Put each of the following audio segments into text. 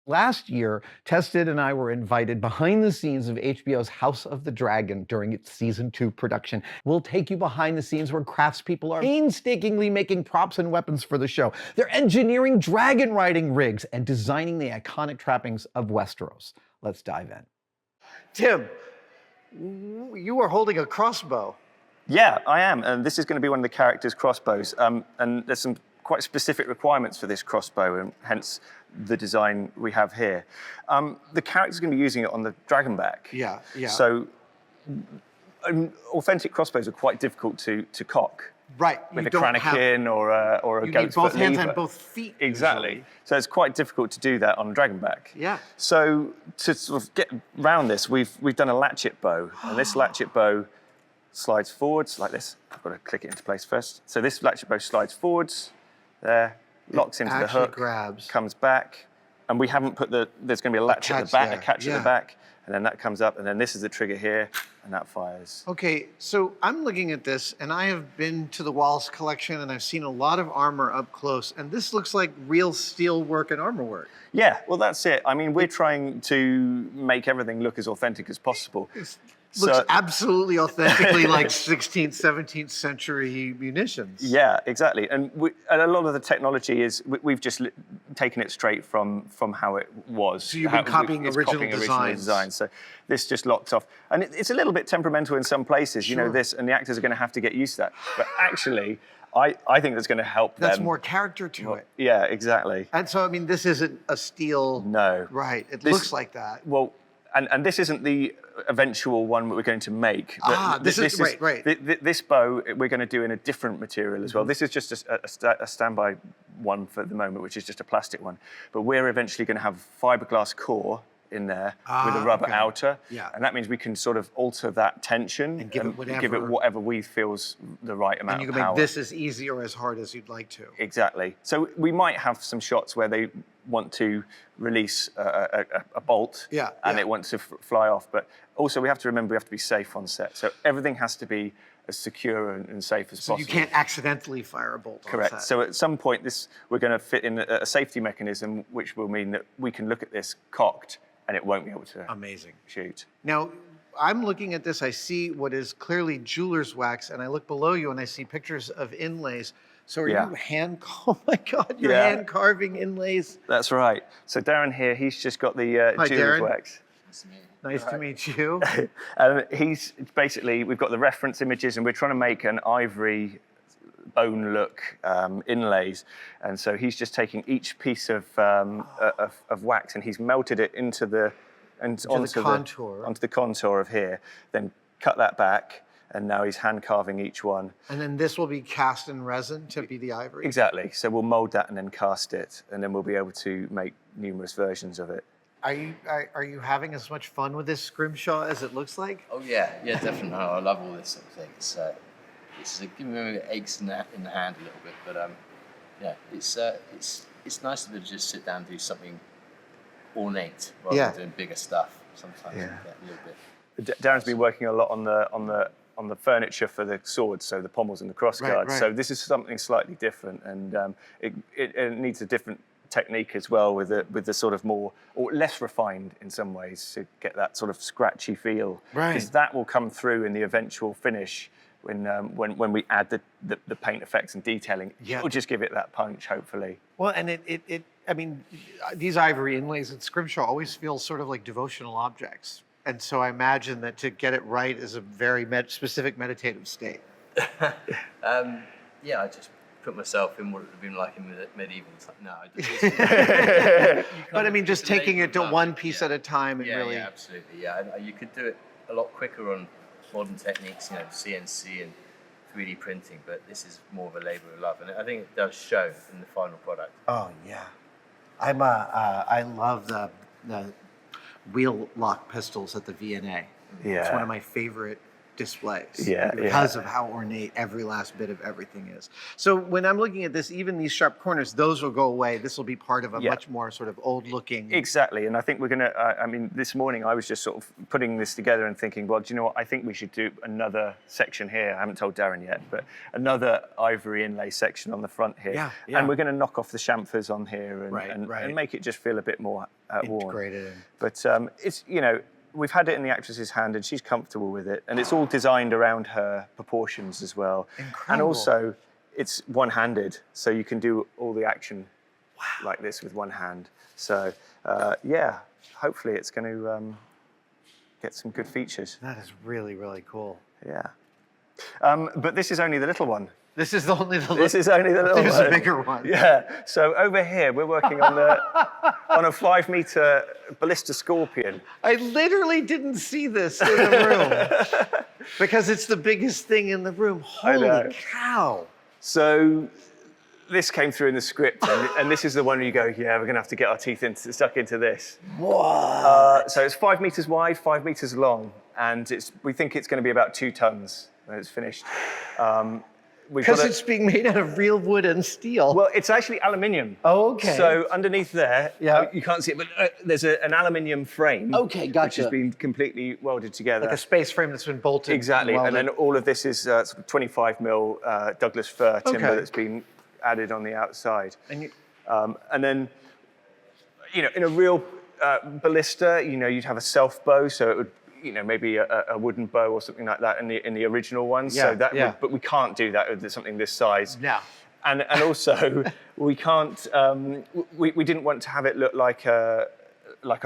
Last year, Tested and I were invited behind the scenes of HBO's House of the Dragon during its season 2 production. We'll take you behind the scenes where craftspeople are painstakingly making props and weapons for the show. They're engineering dragon riding rigs and designing the iconic trappings of Westeros. Let's dive in. Tim, you are holding a crossbow. Yeah, I am, and this is going to be one of the characters' crossbows. And there's some quite specific requirements for this crossbow, and hence the design we have here. The character's going to be using it on the dragonback. Yeah. So authentic crossbows are quite difficult to cock. Right. With a Kranakin or a goat's foot both hands lever. and both feet. Exactly. Usually. So it's quite difficult to do that on a dragonback. Yeah. So to sort of get around this, we've done a latchet bow, and this latchet bow slides forwards like this. I've got to click it into place first. So this latchet bow slides forwards, there, locks into the hook, grabs. comes back, and we haven't put there's going to be a latch at the back, a catch at the back, and then that comes up, and then this is the trigger here, and that fires. Okay, so I'm looking at this, and I have been to the Wallace collection, and I've seen a lot of armor up close, and this looks like real steel work and armor work. Yeah, well, that's it. I mean, we're trying to make everything look as authentic as possible. Looks absolutely authentically like 16th, 17th century munitions. Yeah, exactly. And a lot of the technology is, we've just taken it straight from how it was. So you've been copying original designs. So this just locks off. And it's a little bit temperamental in some places, sure. You know, this, and the actors are going to have to get used to that. But actually, I think that's going to help them. That's more character to it. Yeah, exactly. And so, I mean, this isn't a steel. No. Right, it looks like that. Well, and this isn't the eventual one that we're going to make. This is right. This bow we're going to do in a different material as well. This is just a standby one for the moment, which is just a plastic one. But we're eventually going to have fiberglass core in there with a rubber outer. Yeah. And that means we can sort of alter that tension and give it whatever we feel's the right amount of power. And you can make this as easy or as hard as you'd like to. Exactly. So we might have some shots where they want to release a bolt and it wants to fly off. But also we have to remember we have to be safe on set. So everything has to be as secure and safe as possible. So you can't accidentally fire a bolt Correct. on set. So at some point we're going to fit in a safety mechanism, which will mean that we can look at this cocked and it won't be able to shoot. Now, I'm looking at this, I see what is clearly jeweler's wax, and I look below you and I see pictures of inlays. So are you oh my God, you're hand carving inlays? That's right. So Darren here, he's just got the jeweler's wax. Nice to meet you. He's basically, we've got the reference images and we're trying to make an ivory bone look inlays, and so he's just taking each piece of wax and he's melted it onto the contour of here, then cut that back, and now he's hand carving each one. And then this will be cast in resin to be the ivory? Exactly. So we'll mold that and then cast it, and then we'll be able to make numerous versions of it. Are you having as much fun with this scrimshaw as it looks like? Oh yeah, definitely. I love all this sort of thing. It's giving me aches in the hand a little bit, but it's nice to just sit down and do something ornate rather than doing bigger stuff. Sometimes you get a little bit. Darren's been working a lot on the furniture for the swords, so the pommels and the crossguards. Right. So this is something slightly different, and it needs a different technique as well, with the sort of more or less refined in some ways to get that sort of scratchy feel. Right. Because that will come through in the eventual finish. When we add the paint effects and detailing, it'll just give it that punch, hopefully. Well, and I mean, these ivory inlays at Scrimshaw always feel sort of like devotional objects. And so I imagine that to get it right is a very specific meditative state. I just put myself in what it would have been like in medieval time. No, I just... But I mean, just taking it to one piece at a time and really... Yeah, absolutely, You could do it a lot quicker on modern techniques, CNC and 3D printing, but this is more of a labor of love, and I think it does show in the final product. Oh yeah, I love the wheel lock pistols at the V&A. Yeah, it's one of my favorite displays. Yeah, because of how ornate every last bit of everything is. So when I'm looking at this, even these sharp corners, those will go away. This will be part of a much more sort of old looking. Exactly, and I think we're gonna, I mean, this morning I was just sort of putting this together and thinking, well, do you know what, I think we should do another section here. I haven't told Darren yet, but another ivory inlay section on the front here. Yeah. And we're gonna knock off the chamfers on here and make it just feel a bit more worn. Integrated. But it's, you know, we've had it in the actress's hand and she's comfortable with it. And it's all designed around her proportions as well. Incredible. And also, it's one-handed, so you can do all the action like this with one hand. So, yeah, hopefully it's going to get some good features. That is really, really cool. Yeah. But this is only the little one. This is only the This is only the little There's one. a bigger one. Yeah. So over here, we're working on on a 5-meter Ballista Scorpion. I literally didn't see this in the room because it's the biggest thing in the room. Holy cow. So this came through in the script, and this is the one where you go, yeah, we're going to have to get our teeth stuck into this. What? So it's 5 meters wide, 5 meters long, and we think it's going to be about 2 tons when it's finished. Because it's being made out of real wood and steel. Well, it's actually aluminium. Oh, okay. So underneath there, you can't see it, but there's an aluminium frame. Okay, gotcha. Which has been completely welded together. Like a space frame that's been bolted. Exactly, and then all of this is sort of 25 mil Douglas fir timber that's been added on the outside. And then, you know, in a real ballista, you know, you'd have a self bow, so it would, you know, maybe a wooden bow or something like that in the original ones. Yeah, so that but we can't do that with something this size. Yeah. And also we can't. We didn't want to have it look like a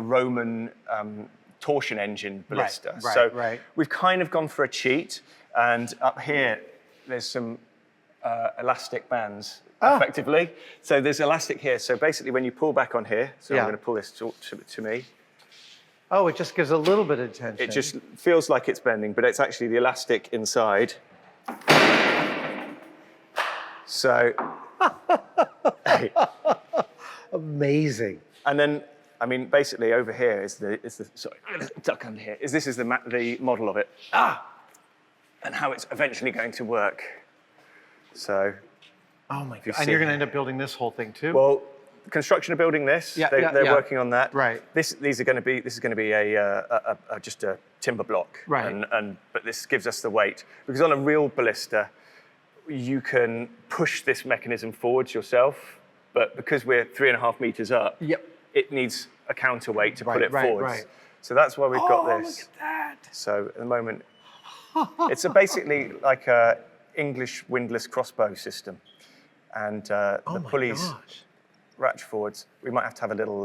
Roman torsion engine ballista. Right. We've kind of gone for a cheat, and up here there's some elastic bands. Effectively. So there's elastic here. So basically when you pull back on here, so I'm going to pull this to me. Oh, it just gives a little bit of tension. It just feels like it's bending, but it's actually the elastic inside. So, amazing. And then, I mean, basically over here is the sorry, duck under here. This is the model of it. And how it's eventually going to work. So. Oh my God. And you're going to end up building this whole thing too? Well, construction of building this. They're working on that. Right. This is going to be just a timber block. Right. But this gives us the weight, because on a real ballista, you can push this mechanism forwards yourself, but because we're 3.5 meters up, it needs a counterweight to put it forwards. Right. So that's why we've got this. Look at that. So at the moment, it's basically like a English windlass crossbow system, and the pulleys. Ratchet forwards. We might have to have a little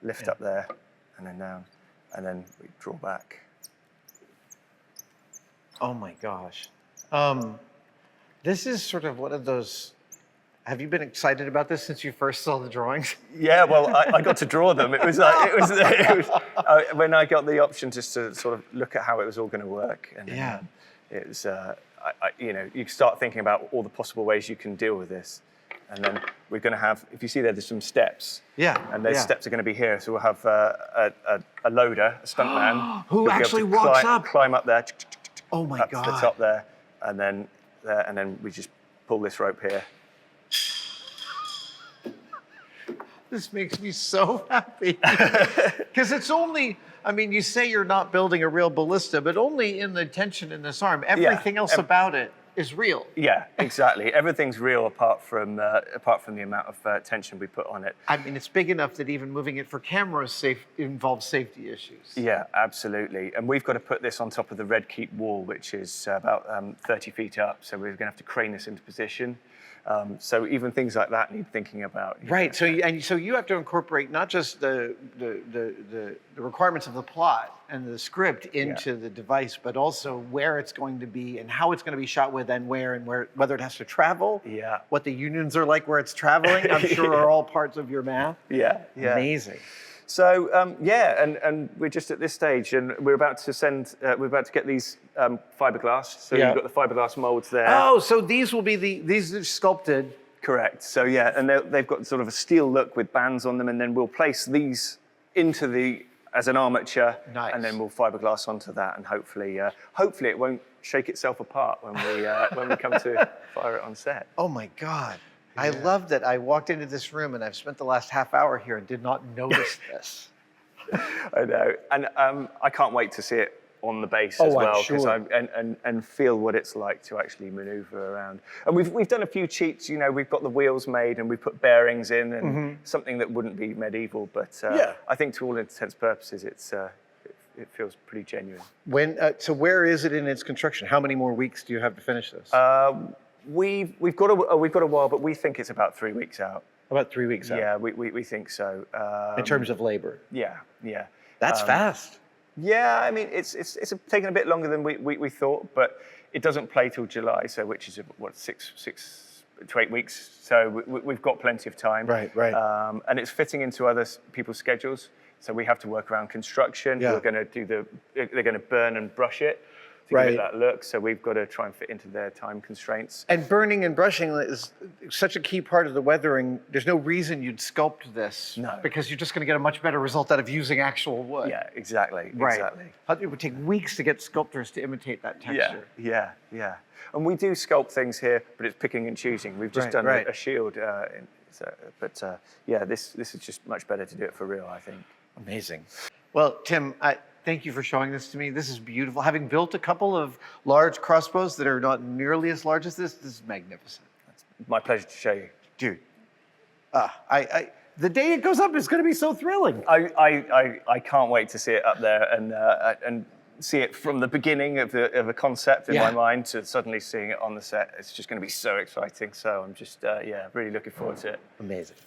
lift up there and then down, and then we draw back. Oh my gosh. This is sort of one of those. Have you been excited about this since you first saw the drawings? Yeah, well, I got to draw them. It was when I got the option just to sort of look at how it was all going to work, and it was you know, you start thinking about all the possible ways you can deal with this. And then we're going to have, if you see there's some steps. Yeah. And those steps are going to be here. So we'll have a loader, a stuntman. Who actually walks up. Climb up there. Oh my up God. to the top there. And then there. And then we just pull this rope here. This makes me so happy. Because it's only, I mean, you say you're not building a real ballista, but only in the tension in this arm. Everything else about it is real. Yeah, exactly. Everything's real apart from the amount of tension we put on it. I mean, it's big enough that even moving it for cameras involves safety issues. Yeah, absolutely. And we've got to put this on top of the Red Keep wall, which is about 30 feet up. So we're going to have to crane this into position. So even things like that need thinking about. Right. So you have to incorporate not just the requirements of the plot and the script into the device, but also where it's going to be and how it's going to be shot with, and whether it has to travel. Yeah. What the unions are like where it's traveling, I'm sure are all parts of your math. Yeah. Amazing. So and we're just at this stage, and we're about to get these fiberglass. So you've got the fiberglass molds there. Oh, so these will be these are sculpted. Correct. So and they've got sort of a steel look with bands on them, and then we'll place these into the as an armature, Nice. and then we'll fiberglass onto that, and hopefully it won't shake itself apart when we come to fire it on set. Oh my God. I love that I walked into this room and I've spent the last half hour here and did not notice this. I know, and I can't wait to see it on the base Oh, as I'm well, sure. and feel what it's like to actually maneuver around. And we've done a few cheats. You know, we've got the wheels made and we put bearings in, and something that wouldn't be medieval, but I think to all intents and purposes, it feels pretty genuine. So where is it in its construction? How many more weeks do you have to finish this? We've got a while, but we think it's about 3 weeks out. About 3 weeks out. Yeah, we think so. In terms of labor. Yeah. That's fast. Yeah, I mean, it's taken a bit longer than we thought, but it doesn't play till July, so which is what 6 to 8 weeks. So we've got plenty of time. Right. And it's fitting into other people's schedules, so we have to work around construction. Yeah. We're going to they're going to burn and brush it to give it that look. So we've got to try and fit into their time constraints. And burning and brushing is such a key part of the weathering. There's no reason you'd sculpt this. No. Because you're just going to get a much better result out of using actual wood. Yeah, exactly. Right. Exactly. It would take weeks to get sculptors to imitate that texture. Yeah. And we do sculpt things here, but it's picking and choosing. We've just done a shield. This is just much better to do it for real, I think. Amazing. Well, Tim, thank you for showing this to me. This is beautiful. Having built a couple of large crossbows that are not nearly as large as this is magnificent. It's my pleasure to show you. Dude, the day it goes up is going to be so thrilling. I can't wait to see it up there and see it from the beginning of a concept in my mind to suddenly seeing it on the set. It's just going to be so exciting. So I'm just really looking forward to it. Amazing.